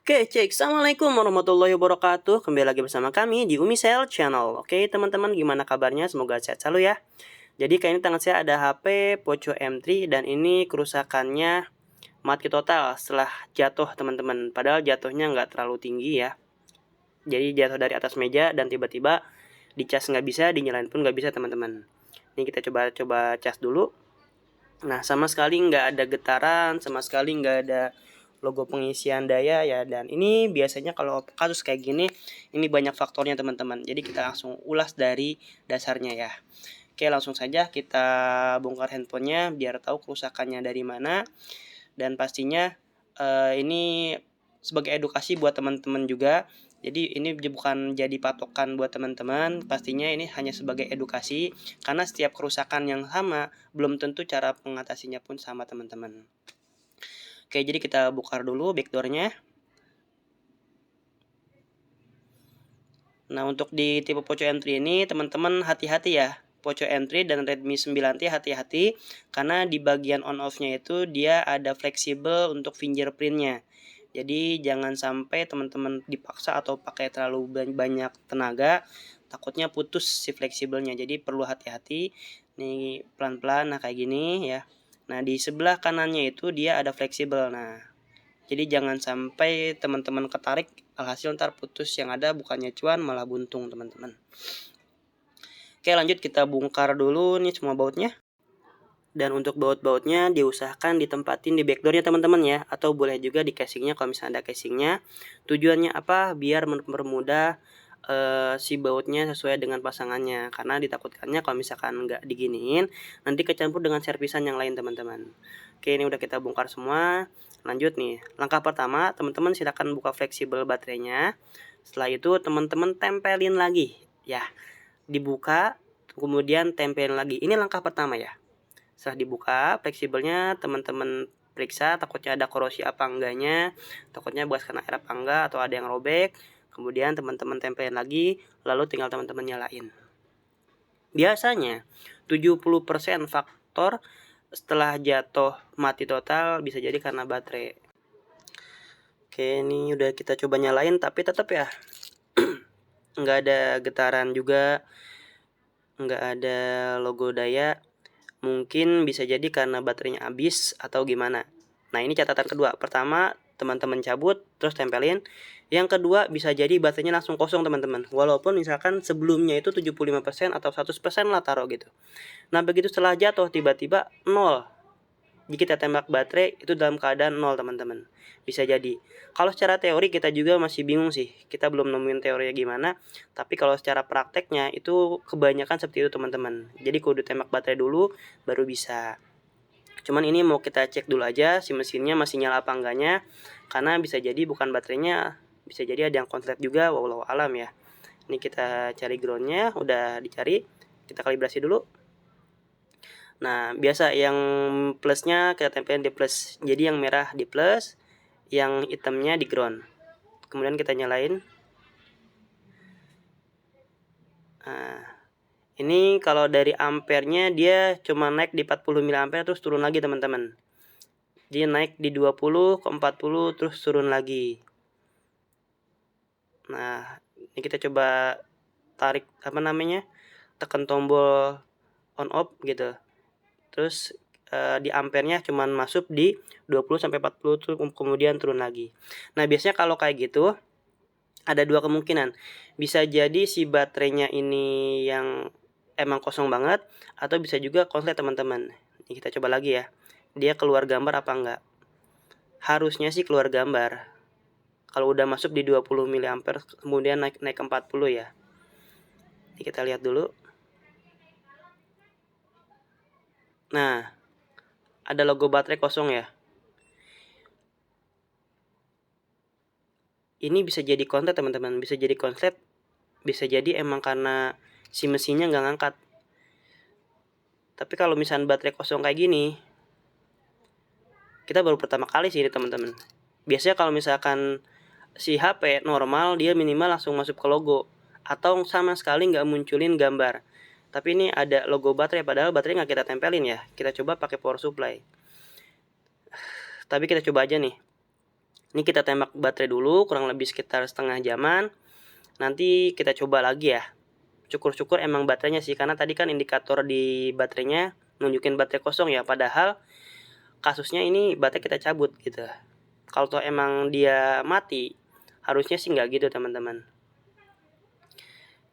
Oke, cek. Assalamualaikum warahmatullahi wabarakatuh. Kembali lagi bersama kami di Umisel Channel. Oke, teman-teman, gimana kabarnya? Semoga sehat selalu ya. Jadi kali ini tangan saya ada HP Poco M3 dan ini kerusakannya mati total setelah jatuh, teman-teman. Padahal jatuhnya nggak terlalu tinggi ya. Jadi jatuh dari atas meja dan tiba-tiba dicas nggak bisa, dinyalain pun nggak bisa, teman-teman. Ini kita coba cas dulu. Nah, sama sekali nggak ada getaran, sama sekali nggak ada logo pengisian daya ya. Dan ini biasanya kalau kasus kayak gini, ini banyak faktornya, teman-teman. Jadi kita langsung ulas dari dasarnya ya. Oke, langsung saja kita bongkar handphonenya biar tahu kerusakannya dari mana. Dan pastinya ini sebagai edukasi buat teman-teman juga. Jadi ini bukan jadi patokan buat teman-teman, pastinya ini hanya sebagai edukasi karena setiap kerusakan yang sama belum tentu cara mengatasinya pun sama, teman-teman. Oke, jadi kita buka dulu backdoornya. Nah, untuk di tipe Poco M3 ini teman-teman hati-hati ya. Poco M3 dan Redmi 9T hati-hati karena di bagian on off-nya itu dia ada fleksibel untuk fingerprint-nya. Jadi jangan sampai teman-teman dipaksa atau pakai terlalu banyak tenaga, takutnya putus si fleksibelnya. Jadi perlu hati-hati. Nih pelan-pelan, nah kayak gini ya. Nah, di sebelah kanannya itu dia ada fleksibel. Nah, jadi jangan sampai teman-teman ketarik, alhasil ntar putus, yang ada bukannya cuan malah buntung, teman-teman. Oke, lanjut kita bongkar dulu nih semua bautnya. Dan untuk baut-bautnya diusahakan ditempatin di backdoornya, teman-teman ya, atau boleh juga di casingnya kalau misalnya ada casingnya. Tujuannya apa? Biar mempermudah si bautnya sesuai dengan pasangannya, karena ditakutkannya kalau misalkan nggak diginiin nanti kecampur dengan servisan yang lain, teman-teman. Oke, ini udah kita bongkar semua. Lanjut nih, langkah pertama teman-teman silakan buka fleksibel baterainya. Setelah itu teman-teman tempelin lagi ya, dibuka kemudian tempelin lagi. Ini langkah pertama ya. Setelah dibuka fleksibelnya, teman-teman periksa takutnya ada korosi apa enggaknya, takutnya bekas kena air apa enggak, atau ada yang robek. Kemudian teman-teman tempelin lagi, lalu tinggal teman-teman nyalain. Biasanya 70% faktor setelah jatuh mati total bisa jadi karena baterai. Oke, ini udah kita coba nyalain tapi tetap ya nggak ada getaran juga, nggak ada logo daya. Mungkin bisa jadi karena baterainya habis atau gimana. Nah, ini catatan kedua. Pertama, teman-teman cabut terus tempelin. Yang kedua, bisa jadi baterainya langsung kosong, teman-teman. Walaupun misalkan sebelumnya itu 75% atau 100% lah taruh gitu. Nah, begitu setelah jatuh tiba-tiba 0. Jika kita tembak baterai itu dalam keadaan 0, teman-teman. Bisa jadi. Kalau secara teori kita juga masih bingung sih. Kita belum nemuin teorinya gimana. Tapi kalau secara prakteknya itu kebanyakan seperti itu, teman-teman. Jadi kudu tembak baterai dulu baru bisa. Cuman ini mau kita cek dulu aja si mesinnya masih nyala apa enggaknya. Karena bisa jadi bukan baterainya, bisa jadi ada yang konslet juga, wallahu alam ya. Ini kita cari groundnya, udah dicari. Kita kalibrasi dulu. Nah, biasa yang plusnya kita tempelin di plus. Jadi yang merah di plus, yang hitamnya di ground. Kemudian kita nyalain. Nah, ini kalau dari ampernya dia cuma naik di 40 mA terus turun lagi, teman-teman. Dia naik di 20 ke 40 terus turun lagi. Nah, ini kita coba tarik tekan tombol on off gitu. Terus di ampernya cuman masuk di 20 sampai 40 tuh, kemudian turun lagi. Nah, biasanya kalau kayak gitu ada dua kemungkinan. Bisa jadi si baterainya ini yang emang kosong banget, atau bisa juga konslet, teman-teman. Ini kita coba lagi ya. Dia keluar gambar apa enggak? Harusnya sih keluar gambar. Kalau udah masuk di 20 mA kemudian naik ke 40 ya. Ini kita lihat dulu. Nah, ada logo baterai kosong ya. Ini bisa jadi konslet, teman-teman. Bisa jadi konslet. Bisa jadi emang karena si mesinnya nggak ngangkat. Tapi kalau misalnya baterai kosong kayak gini, kita baru pertama kali sih ini, teman-teman. Biasanya kalau misalkan si HP normal, dia minimal langsung masuk ke logo. Atau sama sekali nggak munculin gambar. Tapi ini ada logo baterai, padahal baterai nggak kita tempelin ya. Kita coba pakai power supply. Tapi kita coba aja nih. Ini kita tembak baterai dulu kurang lebih sekitar setengah jaman. Nanti kita coba lagi ya. Syukur-syukur emang baterainya sih, karena tadi kan indikator di baterainya nunjukin baterai kosong ya, padahal kasusnya ini baterai kita cabut gitu. Kalau toh emang dia mati, harusnya sih nggak gitu teman-teman.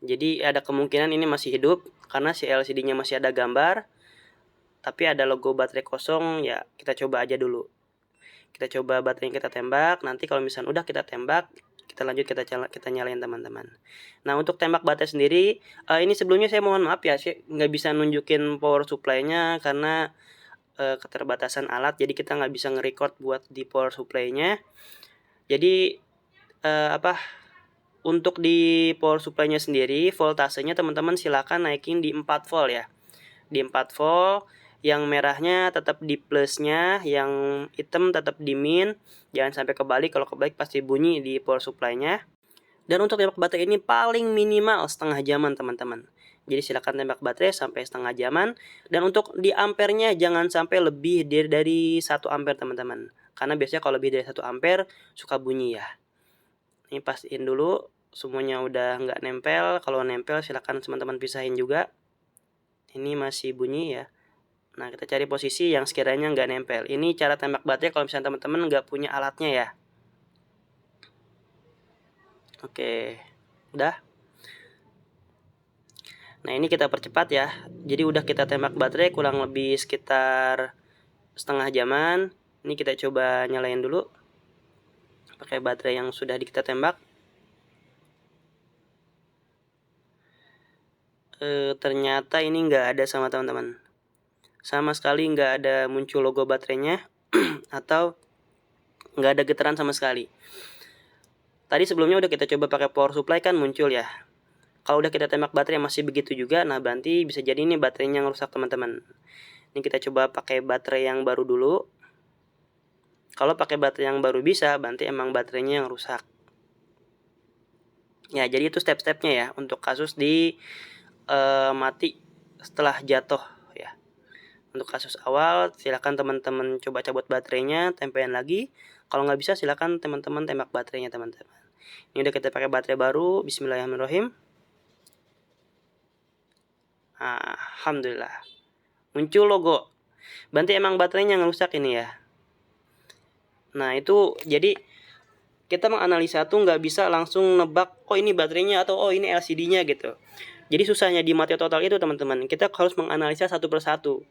Jadi ada kemungkinan ini masih hidup karena si LCD-nya masih ada gambar, tapi ada logo baterai kosong ya. Kita coba aja dulu. Kita coba baterainya kita tembak. Nanti kalau misalnya udah kita tembak, kita lanjut kita nyalain teman-teman. Nah untuk tembak baterai sendiri, ini sebelumnya saya mohon maaf ya, saya nggak bisa nunjukin power supply-nya karena keterbatasan alat. Jadi kita nggak bisa nge-record buat di power supply-nya. Jadi untuk di power supply-nya sendiri, voltasenya teman-teman silakan naikin di 4 volt ya. Di 4 volt, yang merahnya tetap di plusnya, yang hitam tetap di min. Jangan sampai kebalik, kalau kebalik pasti bunyi di power supply-nya. Dan untuk tembak baterai ini paling minimal setengah jaman teman-teman. Jadi silakan tembak baterai sampai setengah jaman. Dan untuk di ampernya jangan sampai lebih dari 1 ampere teman-teman. Karena biasanya kalau lebih dari 1 ampere suka bunyi ya. Ini pastiin dulu semuanya udah nggak nempel. Kalau nempel silakan teman-teman pisahin juga. Ini masih bunyi ya. Nah kita cari posisi yang sekiranya nggak nempel. Ini cara tembak baterai kalau misalnya teman-teman nggak punya alatnya ya. Oke, udah. Nah ini kita percepat ya. Jadi udah kita tembak baterai kurang lebih sekitar setengah jaman. Ini kita coba nyalain dulu pakai baterai yang sudah kita tembak. Ternyata ini nggak ada sama teman-teman. Sama sekali nggak ada muncul logo baterainya atau nggak ada getaran sama sekali. Tadi sebelumnya udah kita coba pakai power supply kan muncul ya. Kalau udah kita tembak baterai masih begitu juga, nah berarti bisa jadi ini baterainya yang rusak teman-teman. Ini kita coba pakai baterai yang baru dulu. Kalau pakai baterai yang baru bisa, berarti emang baterainya yang rusak. Ya jadi itu step-stepnya ya untuk kasus di mati setelah jatuh ya. Untuk kasus awal silakan teman-teman coba cabut baterainya, tempelin lagi. Kalau nggak bisa silakan teman-teman tembak baterainya teman-teman. Ini udah kita pakai baterai baru. Bismillahirrahmanirrahim. Alhamdulillah muncul logo. Berarti emang baterainya yang rusak ini ya. Nah itu jadi kita menganalisa tuh nggak bisa langsung nebak oh ini baterainya atau oh ini LCD-nya gitu. Jadi susahnya di mati total itu teman-teman, kita harus menganalisa satu persatu.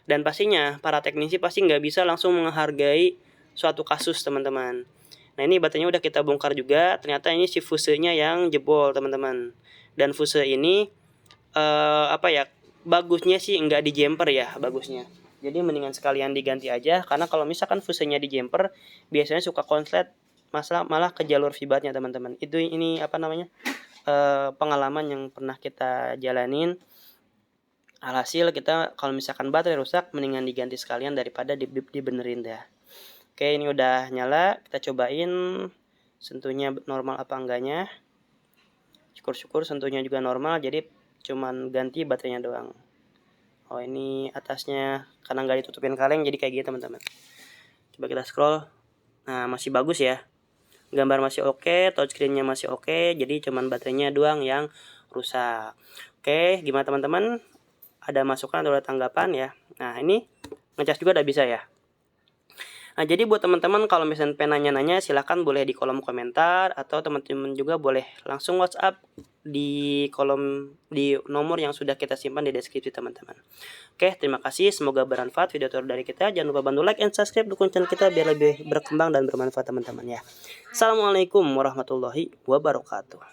Dan pastinya para teknisi pasti nggak bisa langsung menghargai suatu kasus teman-teman. Nah ini baterainya udah kita bongkar juga, ternyata ini si fusenya yang jebol teman-teman. Dan fuse ini bagusnya sih nggak di jumper ya bagusnya. Jadi mendingan sekalian diganti aja, karena kalau misalkan fusenya di jumper biasanya suka konslet, malah ke jalur fibatnya teman-teman. Itu ini pengalaman yang pernah kita jalanin. Alhasil kita kalau misalkan baterai rusak mendingan diganti sekalian daripada dibenerin dah. Oke ini udah nyala, kita cobain sentuhnya normal apa enggaknya. Syukur-syukur sentuhnya juga normal, jadi cuman ganti baterainya doang. Oh ini atasnya karena nggak ditutupin kaleng jadi kayak gitu teman-teman. Coba kita scroll. Nah masih bagus ya. Gambar masih oke, touchscreen-nya masih oke, jadi cuman baterainya doang yang rusak. Oke, gimana teman-teman? Ada masukan atau ada tanggapan ya? Nah, ini ngecas juga udah bisa ya. Nah, jadi buat teman-teman kalau misalnya pengen nanya-nanya silahkan boleh di kolom komentar, atau teman-teman juga boleh langsung WhatsApp di nomor yang sudah kita simpan di deskripsi teman-teman. Oke, terima kasih, semoga bermanfaat video tutorial dari kita. Jangan lupa bantu like and subscribe, dukung channel kita biar lebih berkembang dan bermanfaat teman-teman ya. Assalamualaikum warahmatullahi wabarakatuh.